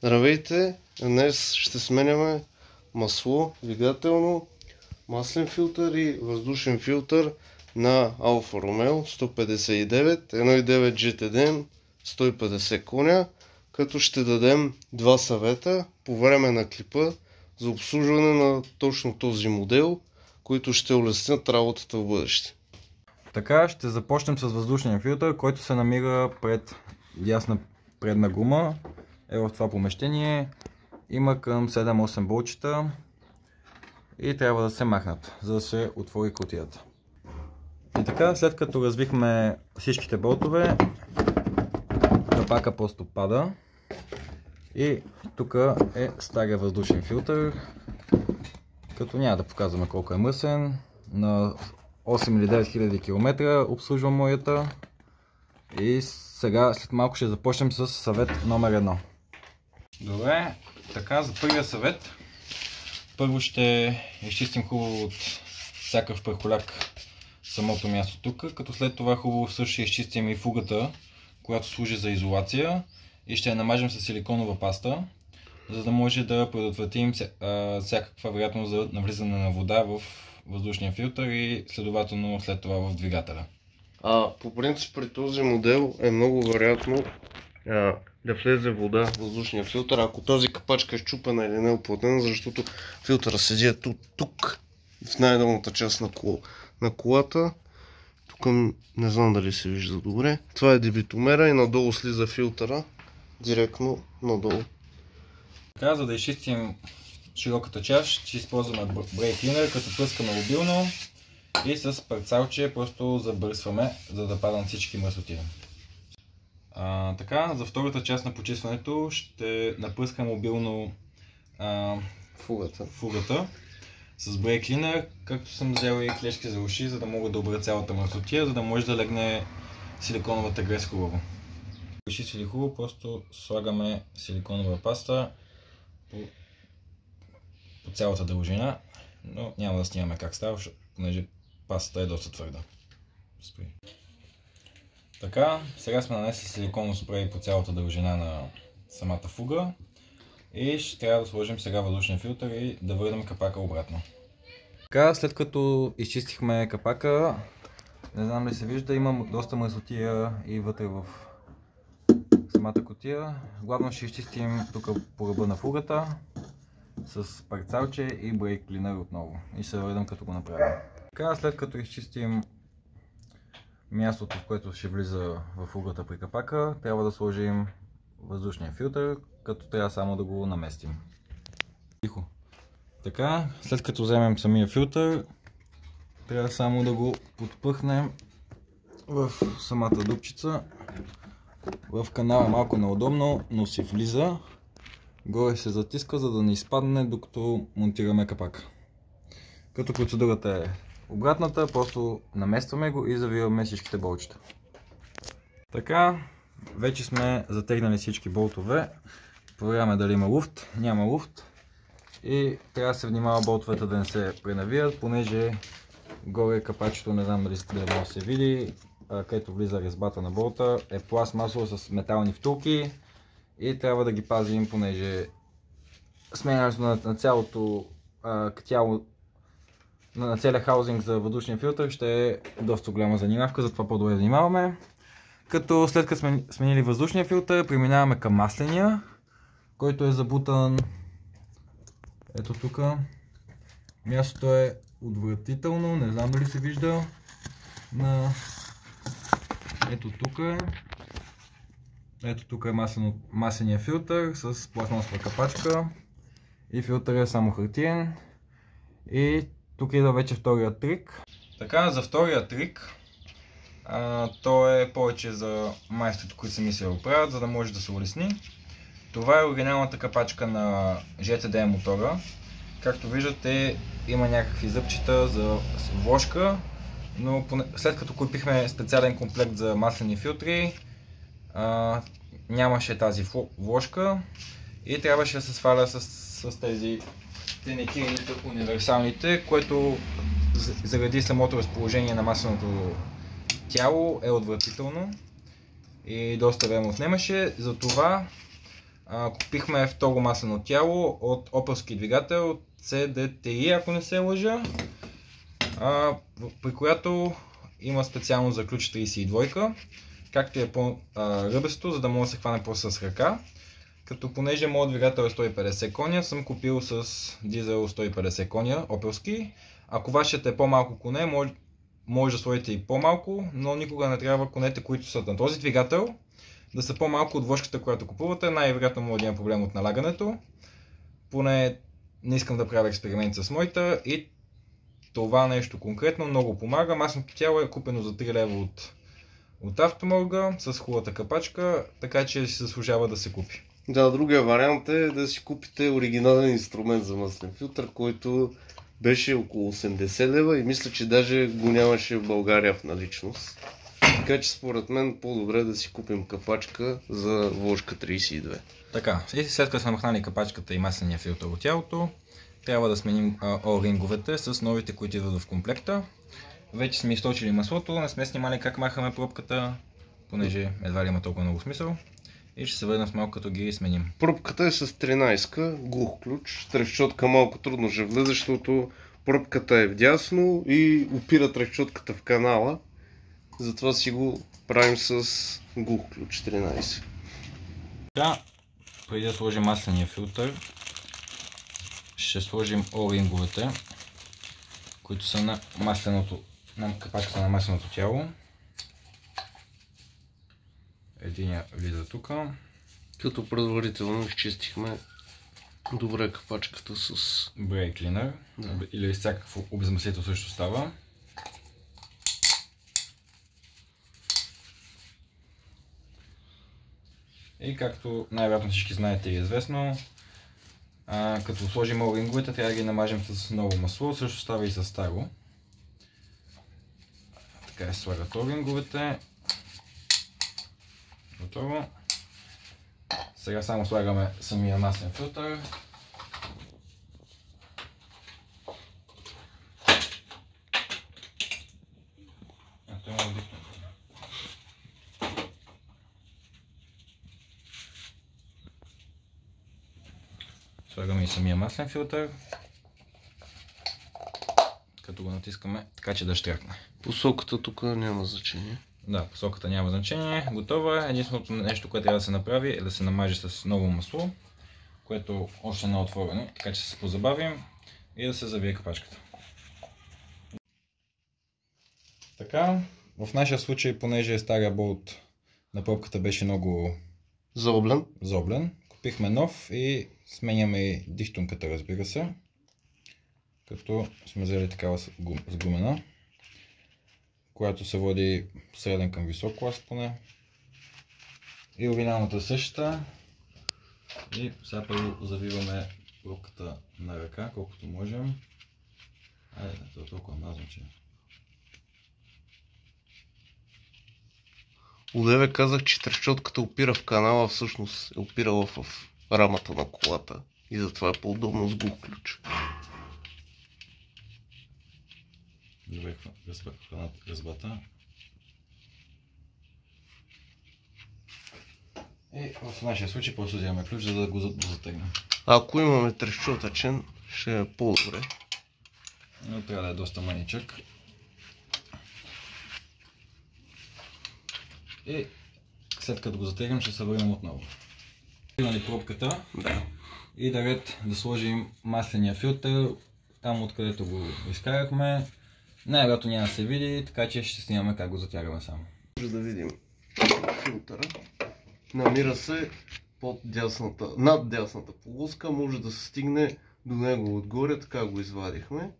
Здравейте! Днес ще сменяме масло, двигателно, маслен филтър и въздушен филтър на Алфа Ромео 159 1.9 GTD 150 коня, като ще дадем два съвета по време на клипа за обслужване на точно този модел, които ще улеснят работата в бъдеще. Така, ще започнем с въздушния филтър, който се намира пред ясна предна гума. В това помещение има към 7-8 болчета и трябва да се махнат, за да се отвори кутията. И така, след като развихме всичките болтове, капака просто пада и тук е стария въздушен филтър, като няма да показваме колко е мъсен. На 8 или 9000 км обслужва моята. И сега след малко ще започнем с съвет номер 1. Добре, така за първия съвет. Първо ще изчистим хубаво от всякакъв прахоляк самото място тук, като след това хубаво също ще изчистим и фугата, която служи за изолация, и ще я намажем с силиконова паста, за да може да предотвратим всякаква вероятност за навлизане на вода в въздушния филтър и следователно след това в двигателя. По принцип при този модел е много вероятно да влезе вода в въздушния филтър, ако този капачка е счупена или не е оплътнена, защото филтъра седи тук, в най-долната част на колата. Тук не знам дали се вижда добре. Това е дебитомера и надолу слиза филтъра директно надолу. Така, за да изчистим широката част, ще използваме брейк клинер, като пръскаме обилно и с парцалче просто забърсваме, за да падат всички мръсоти. Така, за втората част на почистването ще напръскам обилно фугата с брейк клинер, както съм взел и клешки за уши, за да мога да обра цялата мръсотия, за да може да легне силиконовата грес хубаво. Изчистили хубаво, просто слагаме силиконова паста по цялата дължина, но няма да снимаме как става, понеже пастата е доста твърда. Така, сега сме нанесли силиконно спрей по цялата дължина на самата фуга и ще трябва да сложим сега въздушния филтър и да върнем капака обратно. Така, след като изчистихме капака, не знам ли се вижда, има доста мръсотия и вътре в самата кутия. Главно ще изчистим тук по ръба на фугата с парцалче и брейк клинер отново и ще върнем като го направим. Така, след като изчистим мястото, в което ще влиза в фугата при капака, трябва да сложим въздушния филтър, като трябва само да го наместим. Тихо. Така, след като вземем самия филтър, трябва само да го подпъхнем в самата дупчица. В канала малко неудобно, но си влиза. Горе се затиска, за да не изпадне, докато монтираме капака. Като процедурата е обратната, просто наместваме го и завиваме всичките болчета. Така, вече сме затегнали всички болтове. Проверяваме дали има луфт. Няма луфт. И трябва да се внимава болтовете да не се пренавият, понеже горе капачето, не знам дали може да се види, където влиза резбата на болта, е пластмасово с метални втулки и трябва да ги пазим, понеже сменянето на цялото тяло, на целия хаузинг за въздушния филтър ще е доста голяма занимавка, затова по-добре да внимаваме. Като след като сме сменили въздушния филтър, преминаваме към масления, който е забутан ето тук. Мястото е отвратително, не знам дали се вижда. Ето тук е. Ето тук е масления филтър с пластмасова капачка и филтър е само хартиен. И тук идва вече втория трик. Така, за втория трик, то е повече за майсторите, които сами се го правят, за да може да се улесни. Това е оригиналната капачка на GTD мотора. Както виждате, има някакви зъбчета за вложка, но след като купихме специален комплект за маслени филтри, нямаше тази вложка и трябваше да се сваля с тези теникирите универсалните, което заради самото разположение на масленото тяло е отвратително и доста време отнемаше. Затова Купихме второ маслено тяло от опелски двигател CDTI, ако не се лъжа, при която има специално за ключ 32, както е по-ръбесто, за да може да се хване просто с ръка. Като понеже моят двигател е 150 коня, съм купил с дизел 150 коня, опелски. Ако вашият е по-малко коне, може да сложите и по-малко, но никога не трябва конете, които са на този двигател, да са по-малко от вложката, която купувате. Най-вероятно може да има проблем от налагането. Поне не искам да правя експеримент с моята и това нещо конкретно много помага. Масното тяло е купено за 3 лева от Автоморга с хубавата капачка, така че си заслужава да се купи. Да, другия вариант е да си купите оригинален инструмент за маслен филтър, който беше около 80 лева и мисля, че даже го нямаше в България в наличност. Така че според мен по-добре да си купим капачка за вложка 32. Така, и след като сме махнали капачката и масления филтър от тялото, трябва да сменим о-ринговете с новите, които идват в комплекта. Вече сме източили маслото, не сме снимали как махаме пробката, понеже едва ли има толкова много смисъл. И ще се върнем с малко като ги сменим. Пробката е с 13-ка, глух ключ. Трещотка малко трудно ще влезе, защото пробката е вдясно и опира трещотката в канала. Затова си го правим с глух ключ 13. Така, преди да сложим масления филтър, ще сложим о-ринговете, които са на капачката на масленото тяло. Единия влиза тук. Като предварително изчистихме добре капачката с брейк клинър, или всякакъв обезмъслител също става. И както най-вероятно всички знаете и е известно, като сложим о-ринговете, трябва да ги намажем с ново масло, също става и с старо. Така се слагат о-ринговете. Готово. Сега само слагаме самия маслен филтър. Слагаме и самия маслен филтър, като го натискаме така, че да щракне. Посоката тук няма значение. Да, посоката няма значение. Готова е. Единственото нещо, което трябва да се направи, е да се намаже с ново масло, което още не е отворено, така че се позабавим и да се завие капачката. Така, в нашия случай, понеже стария болт на пробката беше много заоблен, купихме нов и сменяме и дихтунката, разбира се, като сме взели такава с гумена, която се води среден към висок клас поне. И оригиналната е същата. И сега първо завиваме пробката на ръка, колкото можем. Айде, това е толкова мазно, че... Одеве казах, че трещотката опира в канала, всъщност е опирала в рамата на колата. И затова е по-удобно с глух ключ. Добре, хванат резбата. И в нашия случай просто вземаме ключ, за да го затегнем. Ако имаме трещотъчен, ще е по-добре. Но трябва да е доста маничък. И след като го затегнем, ще се върнем отново. Имаме пробката. Да. И да ред да сложим масления филтър, там откъдето го изкарахме. Най-вероятно няма да се види, така че ще снимаме как го затягаме само. За да видим филтъра. Намира се над дясната полоска, може да се стигне до него отгоре, така го извадихме.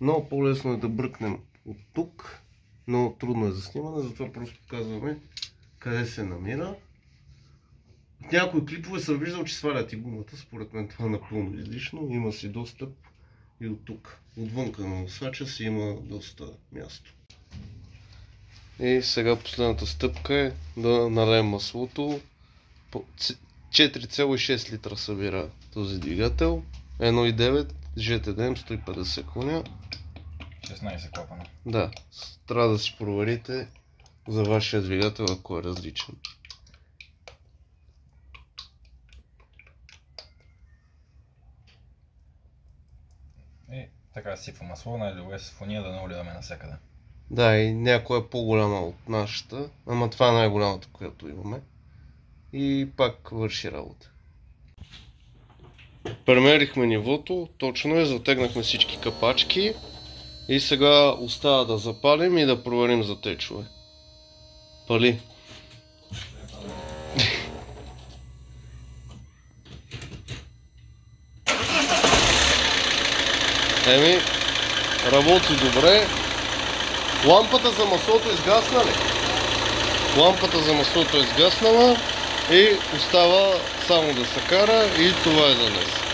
Но по-лесно е да бръкнем от тук, но трудно е за снимане, затова просто показваме къде се намира. В някои клипове съм виждал, че свалят и гумата, според мен това е напълно излишно, има си достъп и от тук. Отвънка на носача си има доста място. И сега последната стъпка е да налеем маслото. 4,6 литра събира този двигател. 1,9 GTDM 150 коня. 16 клапана. Да, трябва да си проверите за вашия двигател, ако е различен. Така сипва масло, най-добре с фуния да не оливаме навсякъде. Да, и някоя е по-голяма от нашата, ама това е най-голямата, която имаме. И пак върши работа. Премерихме нивото, точно е, затегнахме всички капачки и сега остава да запалим и да проверим за течове. Пали! Еми, работи добре. Лампата за маслото изгасна ли? Лампата за маслото е изгаснала и остава само да се кара и това е за днес.